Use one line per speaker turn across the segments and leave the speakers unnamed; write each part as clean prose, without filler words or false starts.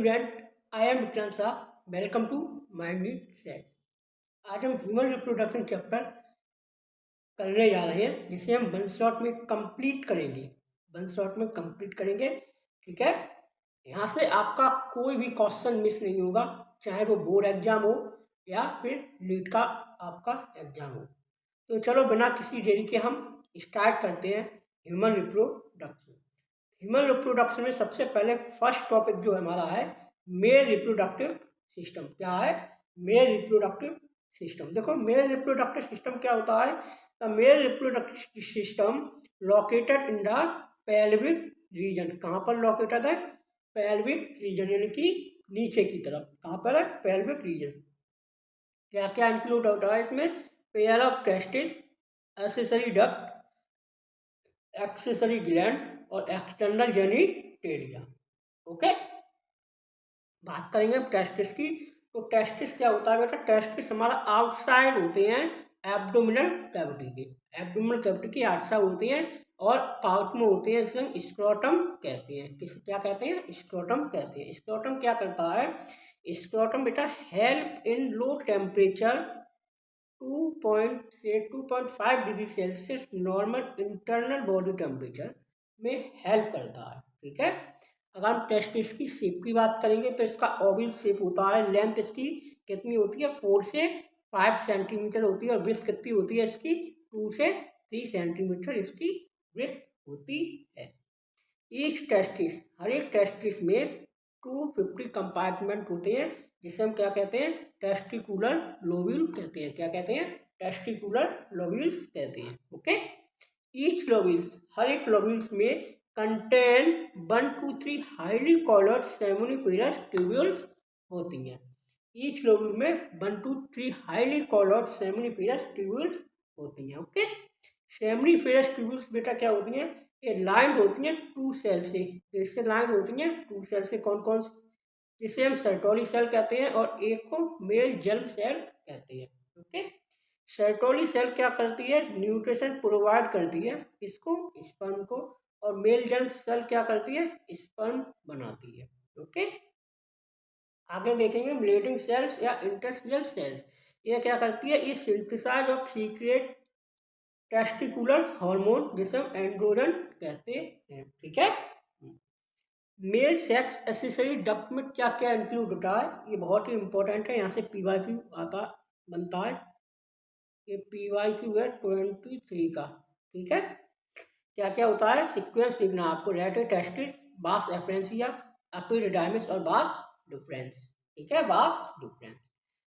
Student, I am Vikrant Shah. Welcome to mind need set. आज हम human reproduction chapter करने जा रहे हैं, जिसे हम वन शॉट में कंप्लीट करेंगे। ठीक है। यहाँ से आपका कोई भी क्वेश्चन मिस नहीं होगा, चाहे वो बोर्ड एग्जाम हो या फिर नीट का आपका एग्जाम हो। तो चलो बिना किसी देरी के हम स्टार्ट करते हैं ह्यूमन रिप्रोडक्शन। ह्यूमन रिप्रोडक्शन में सबसे पहले फर्स्ट टॉपिक जो हमारा है मेल रिप्रोडक्टिव सिस्टम। क्या है? Male reproductive system. देखो, मेल रिप्रोडक्टिव सिस्टम क्या होता है? The male reproductive system located in the pelvic region. कहाँ पर लोकेटेड है? पेल्विक रीजन, यानी कि नीचे की तरफ। कहाँ पर है? Pelvic region. क्या क्या इंक्लूड होता है इसमें? Pair of testis, accessory duct, accessory gland और एक्सटर्नल जेनिटेलिया। ओके, बात करेंगे अब टेस्टिस की। तो टेस्टिस क्या होता है बेटा? टेस्टिस हमारा आउटसाइड होते हैं एब्डोमिनल कैविटी के। एब्डोमिनल कैविटी के आउटसाइड होते हैं और पाउच में होते हैं, इसे हम स्क्रोटम कहते हैं। क्या कहते हैं? स्क्रोटम कहते हैं। स्क्रोटम क्या करता है? स्क्रोटम बेटा help in low temperature 2.5 degree Celsius normal internal body temperature में हेल्प करता है। ठीक है। अगर हम टेस्टिस की शेप की बात करेंगे तो इसका ओवल शेप होता है। लेंथ इसकी कितनी होती है? 4 से 5 सेंटीमीटर होती है और ब्रेथ कितनी होती है इसकी? 2 से 3 सेंटीमीटर इसकी ब्रेथ होती है। ईच टेस्टिस, हर एक टेस्टिस में 250 कंपार्टमेंट होते हैं, जिसे हम क्या कहते हैं? टेस्टिकुलर लोब्यूल कहते हैं। क्या कहते हैं? टेस्टिकुलर लोब्यूल्स कहते हैं। ओके, ईच लोब्यूल्स, हर एक लोब्यूल्स में contain 1 to 3 highly collared seminiferous tubules होती हैं। ईच लोब्यूल में 1 to 3 highly collared seminiferous tubules होती हैं। ओके, सेमिनिफेरस ट्यूब्यूल्स बेटा क्या होती हैं? ये लाइन होती हैं 2 सेल से। जिससे लाइन होती हैं 2 सेल से, कौन कौन से? जिसे हम सर्टोली सेल कहते हैं और एक को मेल जर्म सेल कहते हैं। ओके, सर्टोली सेल क्या करती है? न्यूट्रिशन प्रोवाइड करती है किसको? स्पर्म को। और मेल जर्म सेल क्या करती है? स्पर्म बनाती है। ओके, आगे देखेंगे मिलेटिंग सेल्स या इंटरसेल्युलर सेल्स। ये क्या करती है? ये synthesise of secrete testicular hormone, जिसे हम एंड्रोजन कहते हैं। ठीक है। मेल सेक्स एक्सेसरी डक्ट में क्या क्या इंक्लूड होता है? ये बहुत ही इंपॉर्टेंट है, यहाँ से PYQ आता बनता है। ये PYQ है 23 का। ठीक है। क्या क्या होता है? सीक्वेंस लिखना आपको। रेटे टेस्टिस, बास एफ्रेंसिया, एपिडिडाइमिस और बास डिफरेंस। ठीक है, बास डिफरेंस।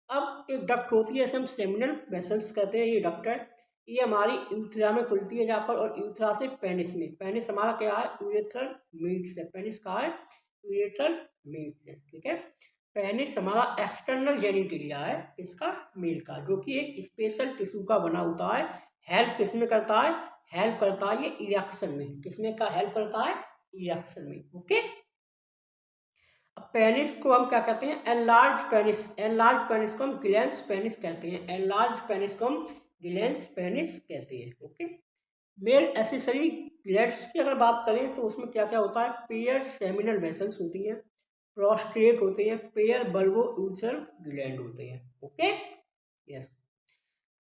अब एक डक्ट होती है, इसे हम सेमिनल वेसल्स कहते हैं। ये डक्ट है, ये हमारी यूथ्रा में खुलती है जहाँ पर, और यूथ्रा से पेनिस में। पेनिस हमारा क्या है? यूरेथ्रल मीट से। पेनिस कहाँ है? यूरेथ्रल मीट से। ठीक है। पेनिस हमारा एक्सटर्नल जेनिटेलिया है, किसका? मेल का, जो कि एक स्पेशल टिश्यू का बना होता है। हेल्प किसमें करता है? हेल्प करता है ये इरेक्शन में। किसमें का हेल्प करता है? इरेक्शन में। ओके, अब पेनिस को हम क्या कहते हैं? Enlarge penis. एनलार्ज पेनिस को हम ग्लैंस पेनिस कहते हैं। एनलार्ज पेनिस को हम ग्लैंस पेनिस कहते हैं। ओके, मेल एसेसरी ग्लैंड्स की अगर बात करें तो उसमें क्या क्या होता है? पेयर सेमिनल वेसल्स होती हैं, प्रोस्टेट होते हैं, पेयर बल्बो यूट्रल ग्लैंड होते हैं। Okay, yes.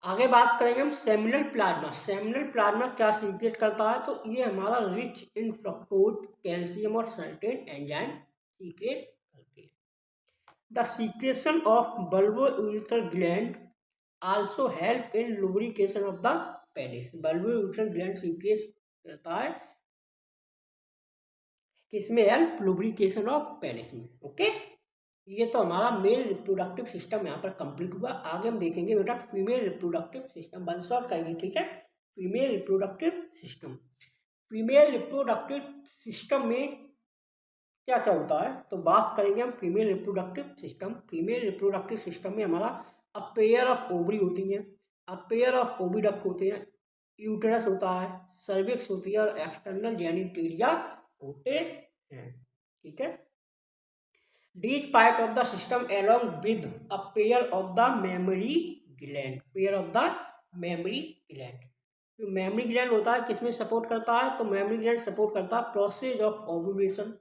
आगे बात करेंगे हम सेमिनल प्लाज्मा। सेमिनल प्लाज्मा क्या सीक्रेट करता है? तो ये हमारा रिच इन फ्रक्टोज, कैल्शियम और सर्टेन एंजाइम सीक्रेट करते हैं। The secretion of bulbourethral gland also help in lubrication of the penis. bulbourethral gland secret करता है किसमें? हेल्प लुब्रिकेशन ऑफ पेनिस में। ओके, ये तो हमारा मेल रिप्रोडक्टिव सिस्टम यहाँ पर कंप्लीट हुआ। आगे हम देखेंगे बेटा female reproductive system. One shot करेंगे। ठीक है, female reproductive system. Female reproductive system में क्या क्या होता है? तो बात करेंगे हम female reproductive system. Female reproductive system में हमारा अ पेयर ऑफ ओवरी होती हैं, अ पेयर ऑफ ओविडक्ट होते हैं, यूटेरस होता है, सर्विक्स होती है और एक्सटर्नल जेनिटेलिया होते हैं। ठीक है। These part of the system along with a pair of the mammary gland. Pair of the mammary gland. जो मेमरी ग्लैंड होता है किसमें सपोर्ट करता है? तो मेमरी ग्लैंड सपोर्ट करता है process of ovulation,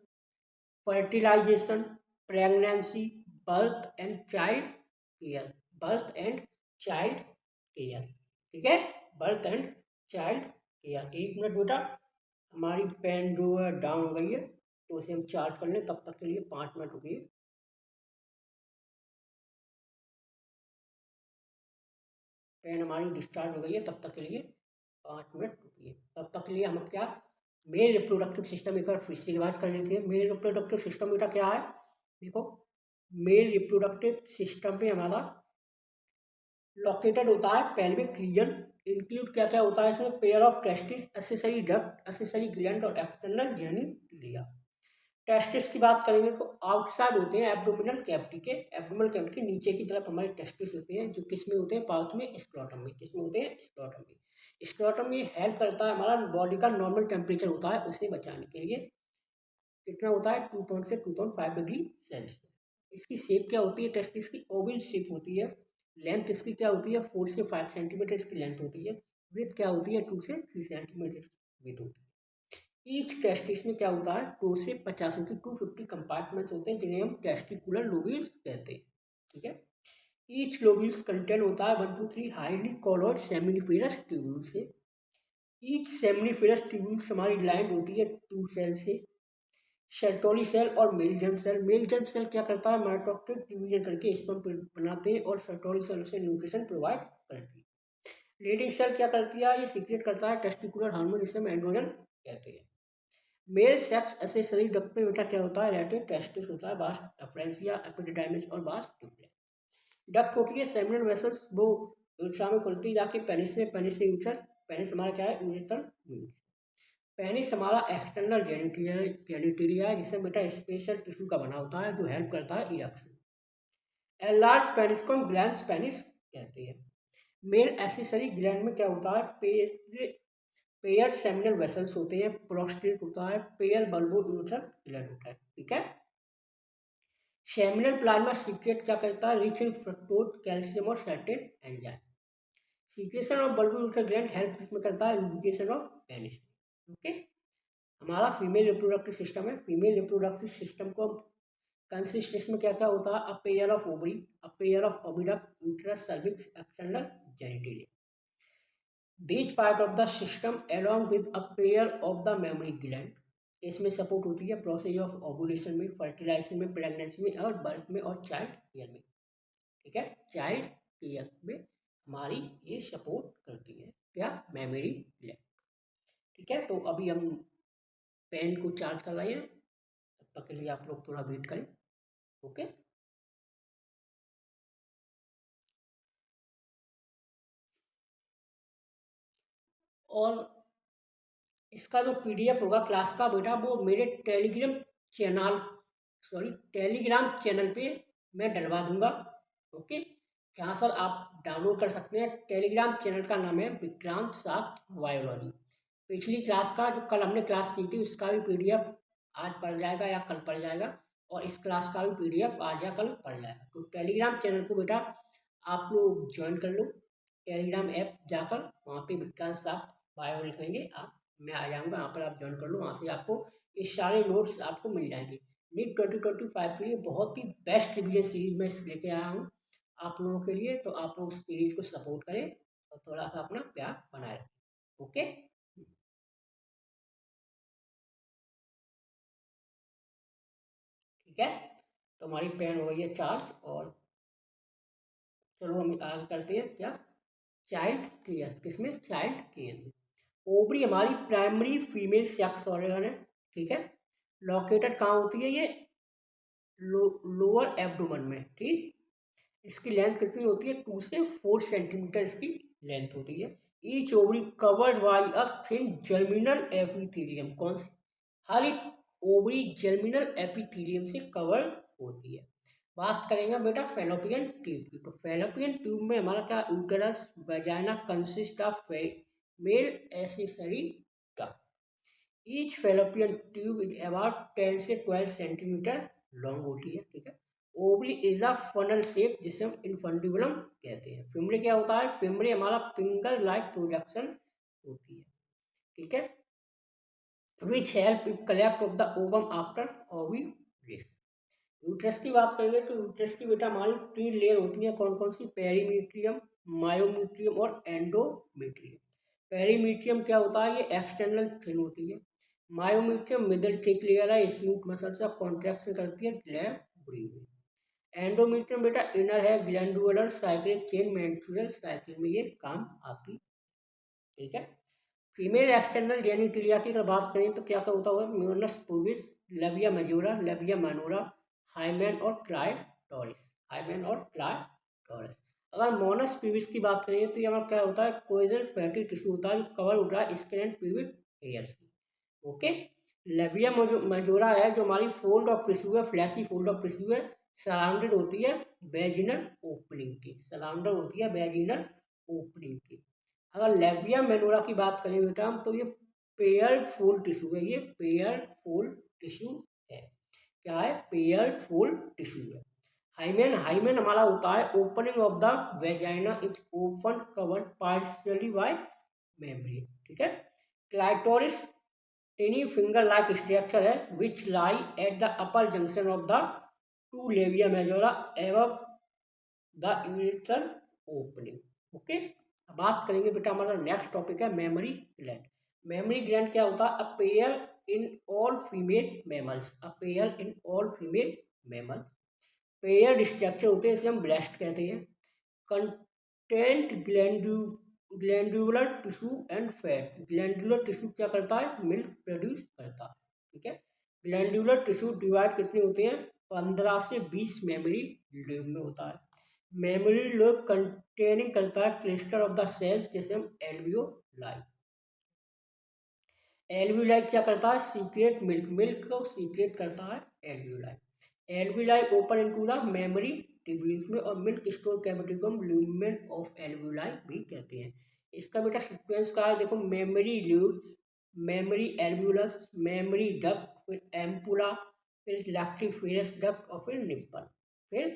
fertilisation, pregnancy, birth and child care, birth and child care, ठीक है, birth and child care. 1 minute बेटा, हमारी पेन जो है डाउन हो गई है, तो उसे हम चार्ज कर लें, तब तक के लिए 5 मिनट रुकिए। पेन हमारी डिस्चार्ज हो गई है, तब तक के लिए 5 मिनट रुकिए। तब तक के लिए हम क्या, मेल रिप्रोडक्टिव सिस्टम एक बार फिर से रिवाइज कर लेते हैं। मेल रिप्रोडक्टिव सिस्टम बेटा क्या है, देखो मेल रिप्रोडक्टिव सिस्टम में हमारा लोकेटेड होता है पेल्विक रीजन, इंक्लूड क्या क्या होता है इसमें, pair of testis, accessory duct, accessory gland और एक्सटर्नल जेनिटलिया। टेस्टिस की बात करेंगे तो आउटसाइड होते हैं एब्डोमिनल कैविटी के, एब्डोमिनल कैविटी के नीचे की तरफ हमारे टेस्टिस होते हैं, जो किस में होते हैं, पाउच में, स्क्रोटम में। किस में होते हैं, स्क्रोटम में। स्क्रोटम में हेल्प करता है, हमारा बॉडी का नॉर्मल टेम्परेचर होता है उसे बचाने के लिए। कितना होता है, 2 से 2.5 डिग्री सेल्सियस। इसकी शेप क्या होती है, टेस्टिस की ओवल शेप होती है। लेंथ इसकी क्या होती है, 4 से 5 सेंटीमीटर इसकी लेंथ होती है। विड्थ क्या होती है, 2 से 3 सेंटीमीटर विड्थ होती है। ईच टेस्टिस में क्या होता है, 2 से 50 की 250 कंपार्टमेंट्स होते हैं, जिन्हें हम टेस्टिकुलर लोब्यूल्स कहते हैं, ठीक है। ईच लोब्यूल्स कंटेन होता है 1 to 3 highly coiled seminiferous tubule से। ईच सेमिनिफेरस ट्यूब्यूल्स हमारी लाइन होती है 2 सेल से, सर्टोरी सेल और male germ cell. Male germ cell क्या करता है, माइटोटिक डिवीजन करके स्पर्म बनाते हैं और सर्टोरी सेल से न्यूट्रिशन प्रोवाइड करती है। लेडिंग सेल क्या करती है, ये सीक्रेट करता है टेस्टिकुलर हार्मोन, जिसे हम एंड्रोजन कहते हैं। मेल सेक्स एक्सेसरी डक्ट में बेटा क्या होता है, रेटिव टेस्टिस होता है, बास अफ्रेंसिया, एपिडिडाइमिस और बास ट्यूबुलर। डक्ट होती है सेमिनल वेसल्स, वो यूरेथ्रा में खुलती है जाके पेनिस में, पेनिस से यूरेथ्रा, पेनिस हमारा क्या है, यूरेथ्रल मीन्स। पेनिस हमारा एक्सटर्नल जेनिटेरिया है, जिससे बेटा स्पेशल टिश्यू का बना होता है, जो हेल्प करता है इरेक्शन। एनलार्ज पेनिस को हम ग्लैंस पेनिस कहते हैं। मेल एक्सेसरी ग्लैंड में क्या होता है, पेयर सेमिनल वेसल्स होते हैं, प्रोस्टेट होता है, पेयर बल्बो यूरेथ्रल ग्लैंड होता है, ठीक है। सेमिनल प्लाज्मा सीक्रेट क्या करता है, रिच इन फ्रक्टोज, कैल्शियम और certain enzyme. Secretion of bulbo urethral gland help इसमें करता है, लुब्रिकेशन ऑफ पेनिस, ओके। हमारा फीमेल रिप्रोडक्टिव सिस्टम है। फीमेल रिप्रोडक्टिव सिस्टम को कंसिस्ट इसमें क्या क्या होता है, a pair of ovary, a pair of oviduct, uterus, cervix, external genitalia. These part of the system along with a pair of the mammary gland, इसमें support होती है प्रोसेस ऑफ ओवुलेशन में, फर्टिलाइजेशन में, प्रेगनेंसी में और birth में और child care में, ठीक है। चाइल्ड केयर में हमारी ये सपोर्ट करती है क्या, मेमोरी ग्लैंड, ठीक है। तो अभी हम पेन को चार्ज कर रहे हैं, तब तक के लिए आप लोग थोड़ा वेट करें, ओके। और इसका जो पीडीएफ होगा क्लास का बेटा, वो मेरे चैनल टेलीग्राम चैनल पे मैं डलवा दूंगा, ओके। जहाँ सर आप डाउनलोड कर सकते हैं। टेलीग्राम चैनल का नाम है विक्रांत सात बायोलॉजी। पिछली क्लास का जो कल हमने क्लास की थी, उसका भी पीडीएफ आज पड़ जाएगा या कल पड़ जाएगा, और इस क्लास का भी पीडीएफ आज या कल पड़ जाएगा। तो टेलीग्राम चैनल को बेटा आप लोग ज्वाइन कर लो, टेलीग्राम ऐप जाकर वहाँ पे विक्रांत सात बायो लिखेंगे आप, मैं आ जाऊँगा वहाँ पर, आप ज्वाइन कर लो। वहाँ से आपको ये सारे नोट्स आपको मिल जाएंगे। नीट 2025 के लिए बहुत ही बेस्ट रिवीजन सीरीज में लेके आया हूँ आप लोगों के लिए। तो आप लोग सीरीज को सपोर्ट करें और थोड़ा सा अपना प्यार बनाए रखें, ओके। ठीक है, तो हमारी पेन हो गई है चार्ज, और चलो हम आगे करते हैं क्या, चाइल्ड केयर। किसमें, चाइल्ड केयर में। ओवरी हमारी प्राइमरी फीमेल सेक्स ऑर्गन है, ठीक है। लोकेटेड कहाँ होती है ये, लोअर एब्डोमेन में, ठीक। इसकी लेंथ कितनी होती है, 2 से 4 सेंटीमीटर इसकी लेंथ होती है। Each ovary covered by a thin germinal epithelium, कौन से, हर एक ओवरी जर्मिनल एपिथेलियम से कवर्ड होती है। बात करेंगे बेटा फेलोपियन ट्यूब की, तो फेलोपियन ट्यूब में हमारा क्या, uterus, vagina consist of male accessory का। Each fallopian tube is about 10 से 12 सेंटीमीटर लॉन्ग होती है, ठीक है। Ovary is a funnel shape, जिसे हम इन्फंडिबुलम कहते हैं। फिमरे क्या होता है, फिमरे हमारा फिंगर लाइक प्रोजेक्शन होती है, ठीक है, which help collect of the ovum after ovulation. Uterus की बात करेंगे तो यूट्रस की बेटा हमारी 3 लेयर होती हैं, कौन कौन सी? पेरीमीट्रियम, मायोमीट्रियम और एंडोमीट्रियम। पेरीमीट्रियम क्या होता है? ये एक्सटर्नल थिन होती है। मायोमीट्रियम मिडल थिक लेयर है, स्मूथ मसल से कॉन्ट्रैक्शन करती है ग्लैंड में। एंडोमीट्रियम बेटा इनर है, glandular cyclic chain menstrual cycle में ये काम आती, ठीक है। फीमेल एक्सटर्नल जेनिटलिया की अगर बात करें तो क्या क्या होता हुआ? Mons pubis, labia majora, labia minora, hymen और क्लाइटोरिस, हाइमेन और क्लाइटोरिस। अगर मोनस प्यूबिस की बात करें तो ये हमारा क्या होता है? कोइजल फैटी टिश्यू होता है जो कवर होता है स्किन एंड प्यूबिक हेयर से, ओके। लेबिया मेजोरा है जो हमारी फोल्ड ऑफ टिश्यू है, फ्लैशी फोल्ड ऑफ टिश्यू है, सराउंडेड होती है वेजिनल ओपनिंग की, सराउंडेड होती है वेजिनल ओपनिंग की। अगर लेबिया मेनोरा की बात करें बेटा हम, तो ये पेयर्ड फूल टिश्यू है, ये पेयर्ड फूल टिश्यू है। क्या है? पेयर्ड फूल टिश्यू है। हाइमेन, हाइमेन हमारा होता है opening of the vagina, it open covered partially by membrane, ठीक है। Clitoris tiny finger like structure है which lie at the upper junction of the two labia majora एवं the urethral opening, okay. अब बात करेंगे बेटा हमारा नेक्स्ट टॉपिक है मेमोरी ग्लैंड। मेमोरी ग्लैंड क्या होता है? A pair in all female mammals, a pair in all female mammal. Pair structure होते हैं, इसे हम ब्रेस्ट कहते हैं। Content glandular tissue and fat. Glandular tissue क्या करता है? मिल्क प्रोड्यूस करता है, ठीक है। ग्लैंडुलर टिश्यू डिवाइड कितने होते हैं? 15 से 20 मेमोरी लोब में होता है। मेमोरी लोब कंटेनिंग करता है क्लस्टर ऑफ द सेल्स, जैसे हम एल्वियोलाई। एल्वियोलाई क्या करता है? सीक्रेट मिल्क, मिल्क को सीक्रेट करता है alveoli. Alveoli open into the mammary tubules में, और मिल्क स्टोर कैविटी को हम लुमेन ऑफ एल्वियोलाई भी कहते हैं। इसका बेटा सीक्वेंस का है, देखो, mammary lobes, mammary alveolus, mammary duct, फिर एम्पुला, फिर लैक्टिफेरस डक्ट और फिर निप्पल, फिर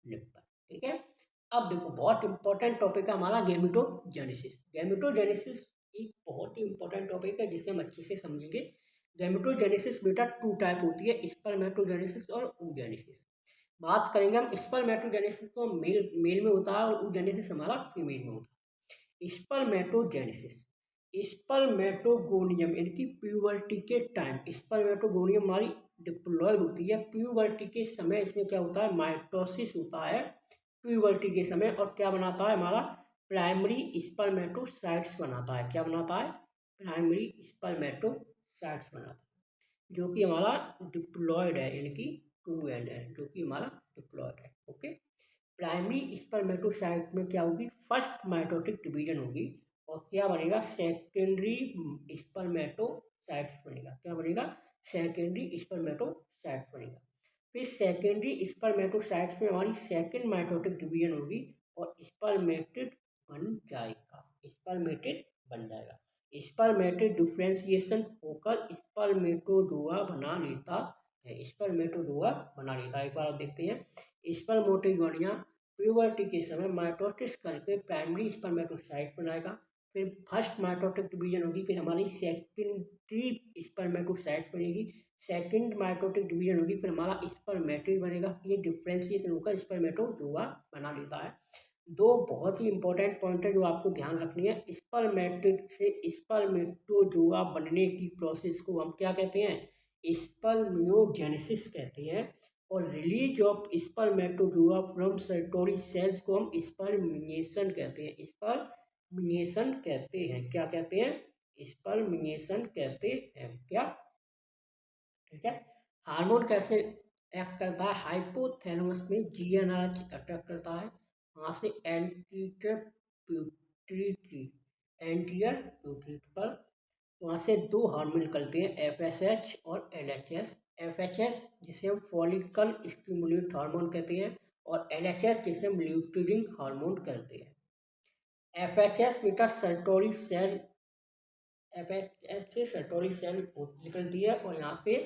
निप्पल, ठीक है। अब देखो बहुत इंपॉर्टेंट टॉपिक है हमारा गैमेटोजेनेसिस। गैमेटोजेनेसिस एक बहुत ही इंपॉर्टेंट टॉपिक है जिसे हम अच्छे से समझेंगे। गैमेटोजेनेसिस बेटा 2 टाइप होती है, स्पर्मेटोजेनेसिस और oogenesis। बात करेंगे हम स्पर्मेटोजेनेसिस को, मेल मेल में होता है, और oogenesis हमारा फीमेल में होता है। स्पर्मेटोजेनेसिस, स्पर्मेटोगोनियम यानी कि प्यूबर्टी के टाइम, स्पर्मेटोगोनियम हमारी डिप्लॉयड होती है प्यूबर्टी के समय। इसमें क्या होता है? माइटोसिस होता है प्यूबर्टी के समय, और क्या बनाता है? हमारा प्राइमरी स्पर्मेटोसाइट्स बनाता है। क्या बनाता है? प्राइमरी स्पर्मेटोसाइट्स बनाता है, जो कि हमारा डिप्लॉयड है, यानी कि 2n है, जो कि हमारा डिप्लॉयड है, ओके। प्राइमरी स्पर्मेटोसाइट में क्या होगी? फर्स्ट माइटोटिक डिवीजन होगी, और क्या बनेगा? सेकेंडरी स्पर्मेटोसाइट्स बनेगा। क्या बनेगा? सेकेंडरी स्पर्मेटोसाइट्स बनेगा। फिर सेकेंडरी स्पर्मेटोसाइट्स में हमारी सेकेंड माइटोटिक डिवीजन होगी, और स्पर्मेटिड बन जाएगा, स्पर्मेटिड बन जाएगा। स्पर्मेटिड डिफ्रेंसिएशन होकर स्पर्मेटोजोआ बना लेता है, स्पर्मेटोजोआ बना लेता है। एक बार आप देखते हैं, स्पर्मेटोगोनिया प्यूबर्टी के समय माइटोसिस करके प्राइमरी स्पर्मेटोसाइट बनाएगा, फिर फर्स्ट माइटोटिक डिवीजन होगी, फिर हमारी सेकेंडरी स्पर्मेटोसाइट्स बनेगी, सेकेंड माइटोटिक डिवीजन होगी, फिर हमारा स्पर्मेटिड बनेगा। ये डिफ्रेंसिएशन होकर स्पर्मेटोजोआ बना लेता है। दो बहुत ही इंपॉर्टेंट पॉइंट है जो आपको ध्यान रखनी है। स्पर्मेटिड से स्पर्मेटोजोआ बनने की प्रोसेस को हम क्या कहते हैं? स्पर्मियोजेनेसिस कहते हैं। और release of spermatozoa from Sertoli cells को हम स्पर्मिनेशन कहते हैं, स्पर्मिनेशन कहते हैं। क्या कहते हैं? स्पर्मिनेशन कहते हैं, क्या? ठीक है। हार्मोन कैसे एक्ट करता है? हाइपोथैलेमस में GnRH अटैक करता है, वहाँ से एंटीरियर प्यूटरी, एंटीरियर प्यूटरी पर, वहाँ से दो हार्मोन निकलते हैं, FSH और LHS। FHS जिसे हम फॉलिकल स्टिमुलेट हार्मोन कहते हैं, और LHS जिसे हम ल्यूटिनिंग हार्मोन कहते हैं। FHS बेटा सर्टोरी सेल, FHS से सर्टोरी सेल निकलती है, और यहाँ पे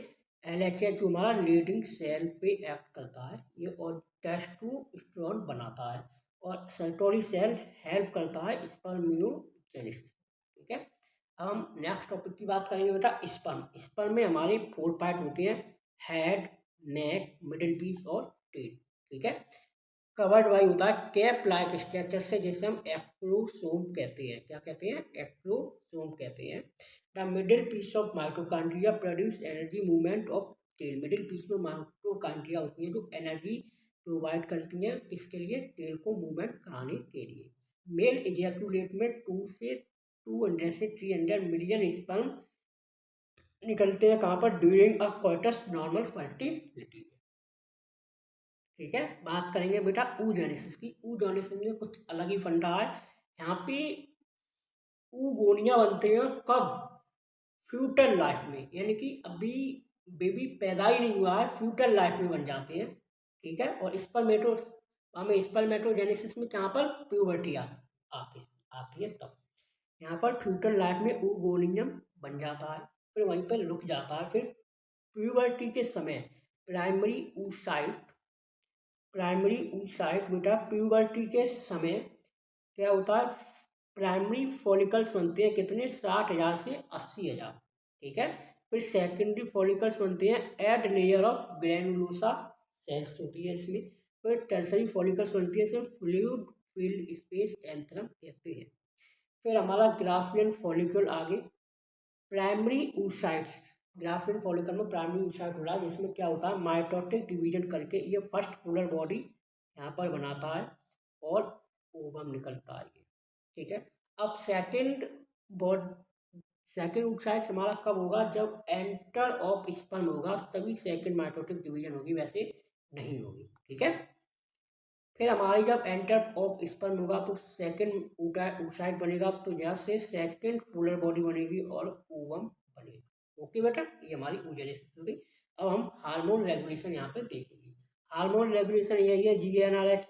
LHS जो हमारा लीडिंग सेल पे एक्ट करता है, ये और टेस्टोस्टेरोन बनाता है, और सर्टोरी सेल हेल्प करता है स्पर्मियोजेनेसिस, ठीक है। हम नेक्स्ट टॉपिक की बात करेंगे बेटा स्पर्म। स्पर्म में हमारे 4 पार्ट होते हैं, हेड, नेक, मिडिल पीस और टेल। ठीक है, कवर्ड बाई होता है कैप लाइक स्ट्रक्चर से, जिसे हम एक्रोसोम कहते हैं। क्या कहते हैं? एक्रोसोम कहते हैं। The middle piece of mitochondria produce energy movement of tail. Middle piece में माइटोकॉन्ड्रिया होती है जो एनर्जी प्रोवाइड करती हैं किसके लिए? टेल को मूवमेंट कराने के लिए। मेल इजैकुलेट में 200 से 300 मिलियन स्पर्म निकलते हैं कहाँ पर? During a coitus normal fertility. ठीक है, बात करेंगे बेटा oogenesis की। oogenesis में कुछ अलग ही फंडा है। यहाँ पे oogonia बनते हैं कब? फ्यूटल लाइफ में, यानी कि अभी बेबी पैदा ही नहीं हुआ है, फ्यूटल लाइफ में बन जाते हैं। ठीक है, और स्पर्मेटोजेनेसिस में कहाँ पर? प्यूबर्टी आती है तब। यहाँ पर फ्यूटल लाइफ में oogonia बन जाता है, फिर वहीं पर रुक जाता है। फिर प्यूबर्टी के समय प्राइमरी oocyte बेटा प्यूबर्टी के समय क्या होता है? प्राइमरी फॉलिकल्स बनते हैं कितने? 60,000 से 80,000। ठीक है, फिर सेकेंडरी फॉलिकल्स बनते हैं at layer of granulosa cells होती है इसमें। फिर टर्सरी फॉलिकल्स बनती है, इसमें फ्लूइड फील्ड स्पेस एंथ्रम कहते हैं। फिर हमारा ग्राफियन फॉलिकल आगे प्राइमरी oocytes। ग्राफियन फॉलिकल में प्राइमरी oocyte हो रहा है, जिसमें क्या होता है? माइटोटिक डिवीजन करके ये फर्स्ट पोलर बॉडी यहाँ पर बनाता है और ओवम निकलता है ये। ठीक है, अब सेकेंड oocyte हमारा कब होगा? जब एंटर ऑफ स्पर्म होगा तभी सेकेंड माइटोटिक डिवीजन होगी, वैसे नहीं होगी। ठीक है, फिर हमारी जब एंटर ऑफ स्पर्म होगा तो सेकेंड oocyte बनेगा, तो यहाँ से सेकेंड पोलर बॉडी बनेगी और ओवम बनेगा। ओके बेटा, ये हमारी oogenesis हो गई। अब हम हार्मोन रेगुलेशन यहाँ पे देखेंगे। हार्मोन रेगुलेशन यही है, GnRH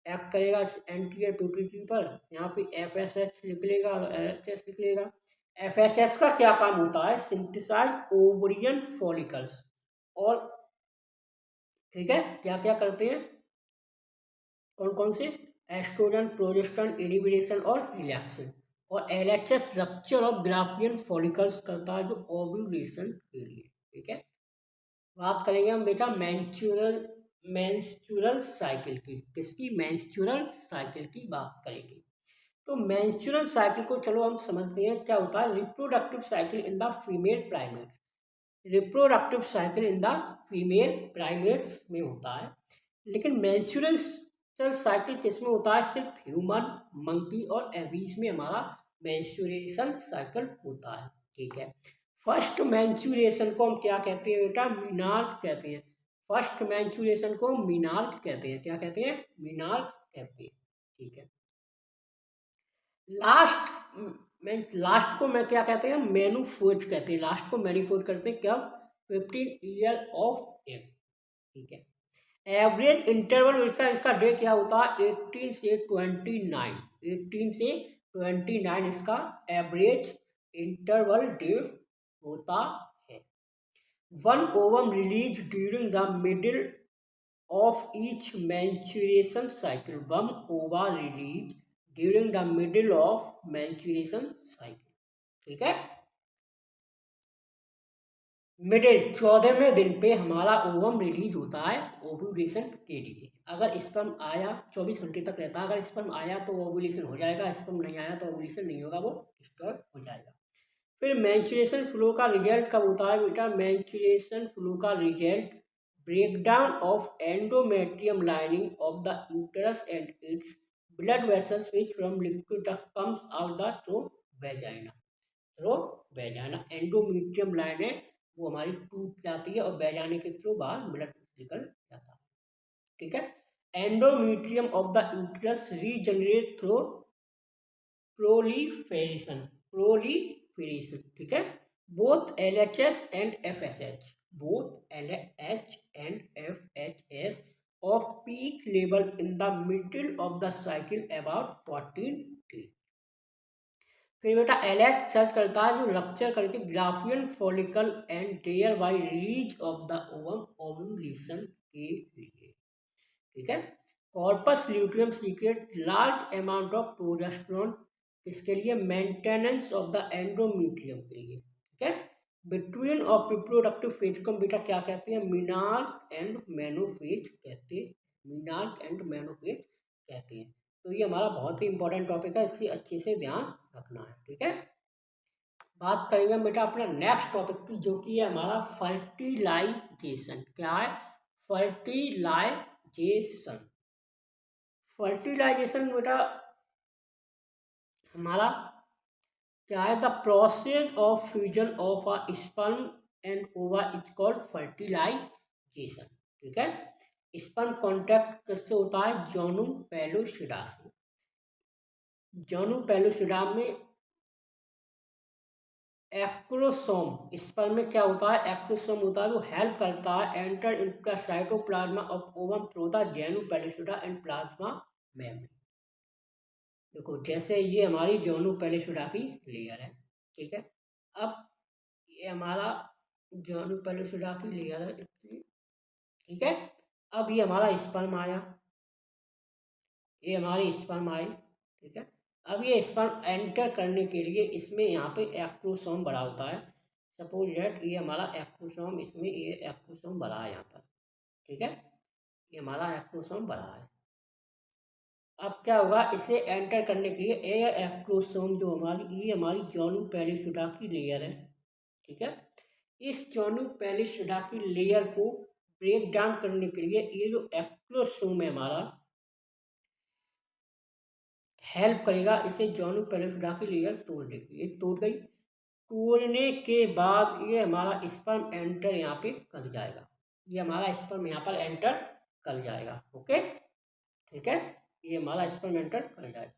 एक्ट करेगा एंटीरियर पिट्यूटरी पर। यहाँ पे FSH लिख लेगा और LHS लिख लेगा। FSH का क्या काम होता है? Synthesise ovarian follicles. और ठीक है, क्या क्या करते हैं? कौन कौन से? एस्ट्रोजन, प्रोजेस्टेरोन इनहिबिशन और रिलैक्सेशन। और LHS rupture of Graafian follicles करता है जो ओव्यूलेशन के लिए। ठीक है, बात करेंगे हम बेटा मेंस्ट्रुअल साइकिल की। किसकी? मेंस्ट्रुअल साइकिल की बात करेंगे। तो मेंस्ट्रुअल साइकिल को चलो हम समझते हैं क्या होता है। Reproductive cycle in the female primates. Reproductive cycle in the female primates में होता है, लेकिन मेंस्ट्रुअल साइकिल किस में होता है? सिर्फ ह्यूमन, मंकी और एबीज में हमारा मेंस्ट्रुएशन साइकिल होता है। ठीक है, फर्स्ट मेंस्ट्रुएशन को हम क्या कहते हैं बेटा? मीनार्क कहते हैं। फर्स्ट मेंस्ट्रुएशन को मीनार्क कहते हैं। क्या कहते हैं? मीनार्क कहते हैं। ठीक है, लास्ट को मैं क्या कहते हैं? मेनोफोज कहते हैं। लास्ट को मेनोफोज करते हैं कब? 15 ईयर ऑफ एज। ठीक है, एवरेज इंटरवल इसका डे क्या होता है? 18 से 29। 18 से 29 इसका एवरेज इंटरवल डे होता है। One ovum release during the middle of each menstruation cycle। One ova release during the middle of menstruation cycle। ठीक है, मिडिल 14वें दिन पे हमारा ओवम रिलीज होता है ओव्यूलेशन के लिए। अगर स्पर्म आया 24 घंटे तक रहता है। अगर स्पर्म आया तो ओव्यूलेशन हो जाएगा, स्पर्म नहीं आया तो ओव्यूलेशन नहीं होगा, वो डिस्टर्ब हो जाएगा। फिर मेंस्ट्रुएशन फ्लो का रिजल्ट कब होता है बेटा? मेंस्ट्रुएशन फ्लो का result breakdown of endometrium lining of the uterus and its blood vessels which from liquid duct comes out the through vagina। Through vagina endometrium line है वो हमारी टूट जाती है और वैजाना के थ्रू बाहर ब्लड निकल जाता है। ठीक है, endometrium of the uterus regenerate through proliferation. ठीक है, both LHS and FSH, both LH and FHS of peak level in the middle of the cycle about 14 days। फिर बेटा LH सर्च करता है जो रप्चर करके Graafian follicle and thereby release of the ovum ovulation के लिए। ठीक है, corpus luteum secrete large amount of progesterone किसके लिए? मेंटेनेंस ऑफ द एंडोमेट्रियम के लिए। ठीक है, बिटवीन ऑफ रिप्रोडक्टिव फेज को बेटा क्या कहते हैं, मीनार्क एंड मेनोफेज कहते हैं, मीनार्क एंड मेनोफेज कहते हैं। तो ये हमारा बहुत ही इंपॉर्टेंट टॉपिक है, इसकी अच्छे से ध्यान रखना है, ठीक है। बात करेंगे बेटा अपना नेक्स्ट टॉपिक की, जो कि है हमारा फर्टिलाइजेशन। क्या है, फर्टिलाइजेशन। फर्टिलाइजेशन बेटा हमारा क्या है, the process of fusion of a sperm and ओवा इज कॉल्ड फर्टिलाइजेशन, ठीक है। स्पर्म कॉन्टैक्ट किससे होता है, जोनु पेलुसिडा से। जोनु पेलुसिडा में एक्रोसोम, स्पर्म में क्या होता है, एक्रोसोम होता है, वो हेल्प करता है enter into the cytoplasm of ovum through the zona pellucida and plasma membrane. देखो जैसे ये हमारी जोनु पेलुसिडा की लेयर है, ठीक है। अब ये हमारा जोनु पेलुसिडा की लेयर है इतनी, ठीक है। अब ये हमारा स्पर्म आया, ये हमारी स्पर्म आई, ठीक है। अब ये स्पर्म एंटर करने के लिए इसमें यहाँ पे एक्रोसोम बड़ा होता है। सपोज डेट ये हमारा एक्रोसोम, इसमें ये एक्रोसोम बड़ा है यहाँ पर, ठीक है। ये हमारा एक्रोसोम बड़ा है। अब क्या होगा, इसे एंटर करने के लिए एयर एक्रोसोम जो हमारी, ये हमारी जोनु पेलुसिडा की लेयर है, ठीक है। इस जोनु पेलुसिडा की लेयर को ब्रेक डाउन करने के लिए ये जो एक्रोसोम है हमारा हेल्प करेगा इसे जोनु पेलुसिडा की लेयर तोड़ने की। ये टूट गई, तोड़ने के बाद ये हमारा स्पर्म एंटर यहाँ पे कर जाएगा, ये हमारा स्पर्म यहाँ पर एंटर कर जाएगा, ओके, ठीक है। ये हमारा स्पर्म एंटर कर जाएगा।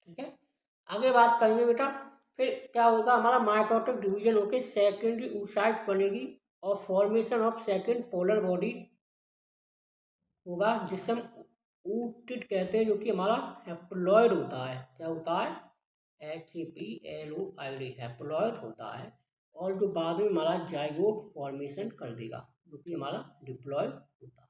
ठीक है, आगे बात करेंगे बेटा। फिर क्या होगा, हमारा माइटोटिक डिवीजन होकर सेकेंडरी oocyte बनेगी और formation of second polar body होगा, जिसे हम oocyte कहते हैं, जो कि हमारा हैप्लॉइड होता है। क्या होता है, HAPLOID, हैप्लॉइड होता है। और जो बाद में हमारा जाइगोट फॉर्मेशन कर देगा, जो कि हमारा डिप्लॉइड होता है,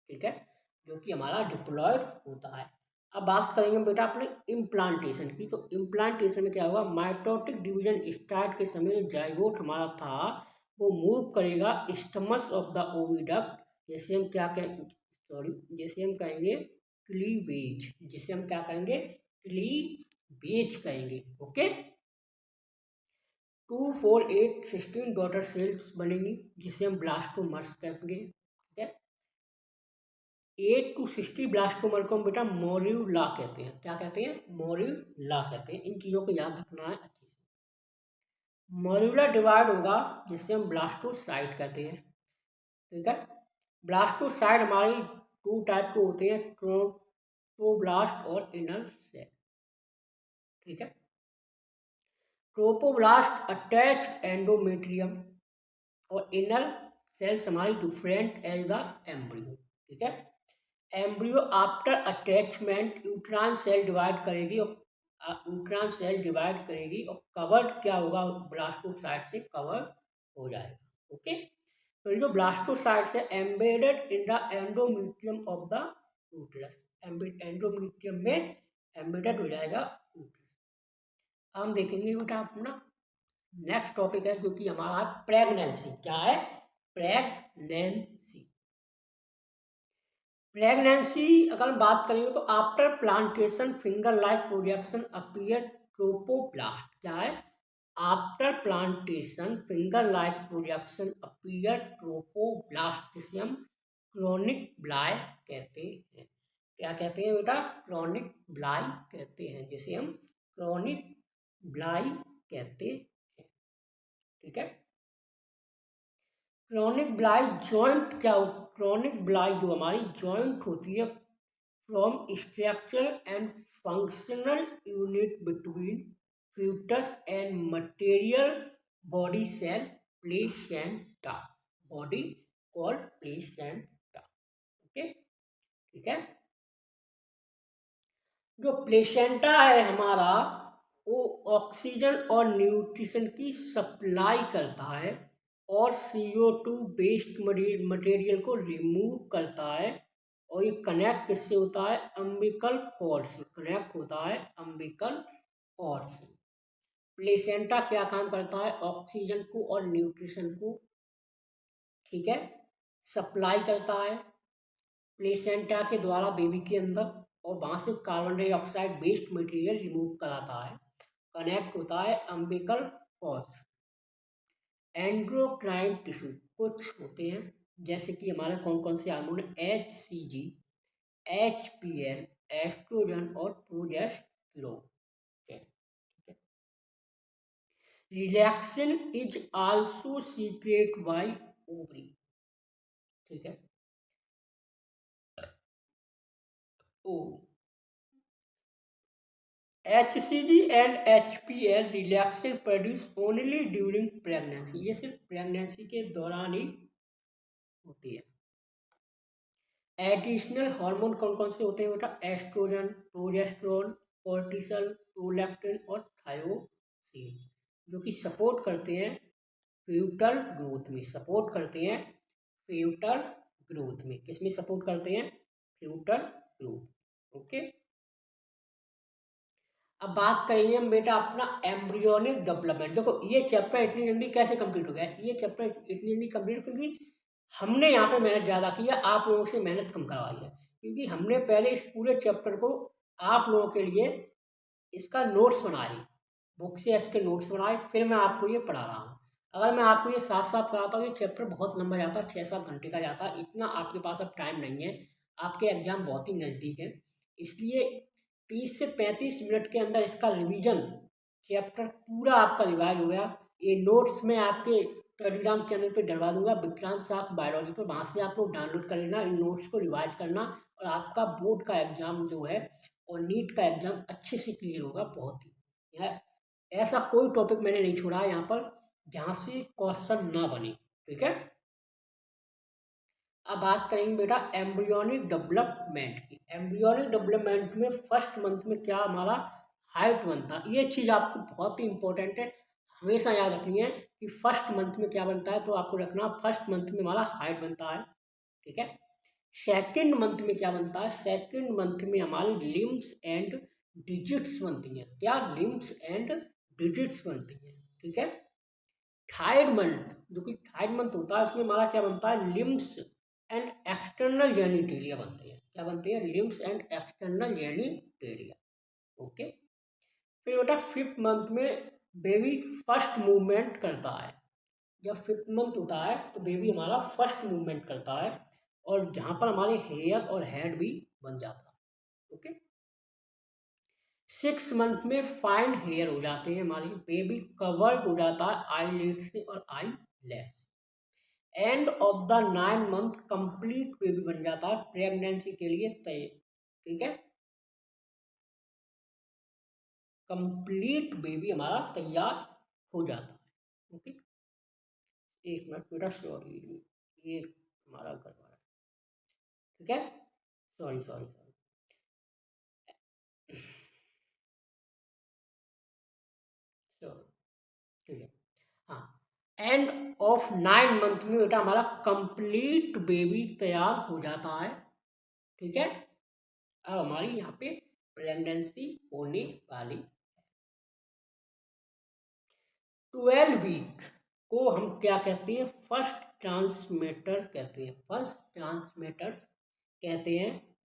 ठीक है, जो कि हमारा डिप्लॉयड होता है। अब बात करेंगे बेटा अपने इम्प्लांटेशन की। तो इम्प्लांटेशन में क्या होगा, माइटोटिक डिवीजन स्टार्ट के समय जो जाइगोट हमारा था वो मूव करेगा स्टमस ऑफ द ओविडक्ट, जैसे हम क्या कहेंगे, सॉरी, जैसे हम कहेंगे क्लीवेज, जिसे हम क्या कहेंगे, क्लीवेज कहेंगे, ओके। 2, 4, 8, 16 डॉटर सेल्स बनेंगी, जिसे हम ब्लास्टोमर्स कहेंगे, ठीक है। 8 to 60 ब्लास्टोमर को हम बेटा मोर्यूला कहते हैं। क्या कहते हैं, मोर्यूला कहते हैं। इन चीज़ों को याद रखना है अच्छे से। मोर्यूला डिवाइड होगा, जिससे हम ब्लास्टोसाइट कहते हैं, ठीक है। ब्लास्टोसाइट हमारी 2 टाइप के होते हैं, ट्रोपोब्लास्ट और इनर सेल, ठीक है। ट्रोपोब्लास्ट अटैच एंडोमेट्रियम और इनर सेल्स हमारी डिफरेंट एज द एम्ब्रियो, ठीक है। Embryo after attachment uterine cell divide करेगी और यूट्राइन सेल डिवाइड करेगी और कवर्ड क्या होगा, ब्लास्टोसाइट से कवर हो जाएगा, ओके। तो जो ब्लास्टोसाइट से embedded in the endometrium of the uterus, endometrium में एम्बेडेड हो जाएगा यूट्रस। हम देखेंगे बेटा अपना नेक्स्ट टॉपिक है, जो कि हमारा प्रेगनेंसी। क्या है, प्रेगनेंसी। प्रेगनेंसी अगर हम बात करेंगे तो after plantation finger like projection appear trophoblast. क्या है, after plantation finger like projection appear trophoblast, जिसे हम क्रोनिक ब्लाई कहते हैं। क्या कहते हैं बेटा, क्रोनिक ब्लाई कहते हैं, जिसे हम क्रोनिक ब्लाई कहते हैं, ठीक है। क्रॉनिक ब्लाई जॉइंट क्या हो, क्रॉनिक ब्लाई जो हमारी जॉइंट होती है from structure and functional unit between foetus and material body cell placenta, body called placenta, okay, ठीक है। जो प्लेसेंटा है हमारा, वो ऑक्सीजन और न्यूट्रिशन की सप्लाई करता है और CO2 बेस्ड मटेरियल को रिमूव करता है। और ये कनेक्ट किससे होता है? अम्बिकल कॉर्ड से कनेक्ट होता है, अम्बिकल कॉर्ड से। प्लेसेंटा क्या काम करता है? ऑक्सीजन को और न्यूट्रिशन को, ठीक है, सप्लाई करता है प्लेसेंटा के द्वारा बेबी के अंदर, और वहाँ से carbon dioxide based material remove कराता है, कनेक्ट होता है अम्बिकल कॉर्ड। एंडोक्राइन टिश्यू कुछ होते हैं, जैसे कि हमारे कौन कौन से हार्मोन है? HCG, HPL, एस्ट्रोजन और progesterone. Relaxin is also secrete by ovary, ठीक है। Oh HCG and HPL relaxin produce only during pregnancy, ये सिर्फ प्रेगनेंसी के दौरान ही होती है। एडिशनल हार्मोन कौन कौन से होते हैं बेटा? एस्ट्रोजन, प्रोजेस्टेरोन, कोर्टिसol, प्रोलैक्टिन और थायोसिन, जो कि सपोर्ट करते हैं फ्यूटल ग्रोथ में, सपोर्ट करते हैं फ्यूटल ग्रोथ में। किस में सपोर्ट करते हैं? Foetal growth. ओके, अब बात करेंगे हम बेटा अपना एम्ब्रियोनिक डेवलपमेंट। देखो ये चैप्टर इतनी जल्दी कैसे कंप्लीट हो गया? ये चैप्टर इतनी जल्दी कंप्लीट क्योंकि हमने यहाँ पे मेहनत ज़्यादा की है, आप लोगों से मेहनत कम करवाई है। क्योंकि हमने पहले इस पूरे चैप्टर को आप लोगों के लिए इसका नोट्स बनाए, बुक से इसके नोट्स बनाए, फिर मैं आपको ये पढ़ा रहा हूँ। अगर मैं आपको ये साथ साथ पढ़ाता हूँ, ये चैप्टर बहुत लंबा जाता, 6-7 घंटे का जाता, इतना आपके पास अब टाइम नहीं है, आपके एग्जाम बहुत ही नज़दीक है। इसलिए 30 से 35 मिनट के अंदर इसका रिवीजन, चैप्टर पूरा आपका रिवाइज हो गया। ये नोट्स मैं आपके टेलीग्राम चैनल पे डलवा दूंगा, विक्रांत साख बायोलॉजी पर, वहाँ से आप लोग डाउनलोड कर लेना, इन नोट्स को रिवाइज करना, और आपका बोर्ड का एग्जाम जो है और नीट का एग्जाम अच्छे से क्लियर होगा। बहुत ही ऐसा कोई टॉपिक मैंने नहीं छोड़ा है यहाँ पर जहाँ से क्वेश्चन ना बने, ठीक है। अब बात करेंगे बेटा एम्ब्रियोनिक डेवलपमेंट की। एम्ब्रियोनिक डेवलपमेंट में फर्स्ट मंथ में क्या हमारा हाइट बनता है, ये चीज़ आपको बहुत ही इंपॉर्टेंट है, हमेशा याद रखनी है कि फर्स्ट मंथ में क्या बनता है। तो आपको रखना फर्स्ट मंथ में हमारा हाइट बनता है, ठीक है। सेकेंड मंथ में क्या बनता है? सेकेंड मंथ में हमारी लिम्स एंड डिजिट्स बनती हैं। क्या? लिम्स एंड डिजिट्स बनती हैं, ठीक है। थार्ड मंथ, जो कि थार्ड मंथ होता है, उसमें हमारा क्या बनता है? लिम्स एंड एक्सटर्नल जेनिटेलिया बनते हैं। क्या बनते हैं? Limbs and external genitalia. Okay, फिर बेटा फिफ्थ मंथ में बेबी फर्स्ट मूवमेंट करता है। जब फिफ्थ मंथ होता है तो बेबी हमारा फर्स्ट मूवमेंट करता है, और जहाँ पर हमारे हेयर और हेड भी बन जाता है। ओके, 6 मंथ में फाइन हेयर हो जाते हैं, हमारी बेबी कवर्ड हो जाता है आई से और आई लेस। End of the 9 month complete baby बन जाता है, प्रेगनेंसी के लिए तय, ठीक है। कंप्लीट बेबी हमारा तैयार हो जाता है। ओके, एक मिनट बेटा, सॉरी, ये हमारा गड़बड़ है, ठीक है, सॉरी सॉरी सॉरी। चलो, ठीक है, हाँ। एंड ऑफ 9 मंथ में बेटा हमारा कंप्लीट बेबी तैयार हो जाता है, ठीक है। अब हमारी यहाँ पे प्रेगनेंसी होने वाली। 12 वीक को हम क्या कहते हैं? फर्स्ट ट्रांसमीटर कहते हैं, फर्स्ट ट्रांसमीटर कहते हैं।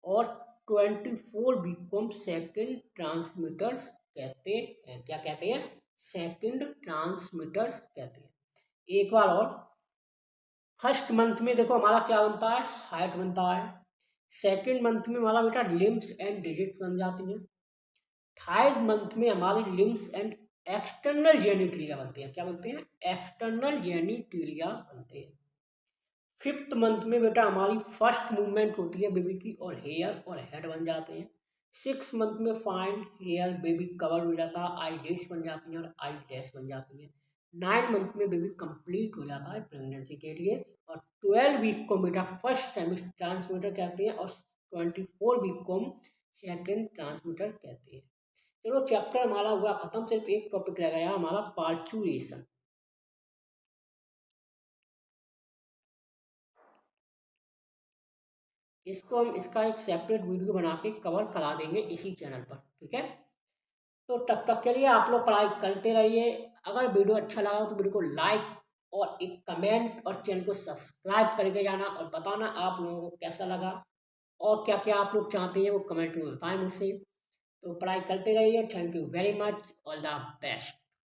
और 24 वीक को हम सेकंड ट्रांसमीटर्स कहते हैं। क्या कहते हैं? सेकंड ट्रांसमीटर्स कहते हैं। एक बार और, फर्स्ट मंथ में देखो हमारा क्या बनता है? हाइट बनता है। सेकंड मंथ में हमारा बेटा लिम्स एंड डिजिट बन जाती हैं। थर्ड मंथ में हमारे लिम्स एंड एक्सटर्नल जेनिटेलिया बनते हैं। क्या बनते हैं? एक्सटर्नल जेनिटेलिया बनते हैं। फिफ्थ मंथ में बेटा हमारी फर्स्ट मूवमेंट होती है बेबी की, और हेयर और हेड बन जाते हैं। 6 मंथ में फाइन हेयर बेबी कवर हो जाता है, आई लिड्स बन जाती हैं और आई लैश बन जाती हैं। 9 मंथ में बेबी कंप्लीट हो जाता है प्रेगनेंसी के लिए। और 12 वीक को बेटा फर्स्ट ट्रांसमीटर कहते हैं, और 24 वीक को हम सेकेंड ट्रांसमीटर कहते हैं। चलो, चैप्टर हमारा हुआ खत्म, सिर्फ एक टॉपिक रह गया हमारा, पार्चुरेशन। इसको हम इसका एक सेपरेट वीडियो बना के कवर करा देंगे इसी चैनल पर, ठीक है। तो तब तक के लिए आप लोग पढ़ाई करते रहिए। अगर वीडियो अच्छा लगा हो तो वीडियो को लाइक और एक कमेंट और चैनल को सब्सक्राइब करके जाना और बताना आप लोगों को कैसा लगा और क्या क्या आप लोग चाहते हैं वो कमेंट में बताएं मुझसे। तो पढ़ाई करते रहिए। Thank you very much. All the best.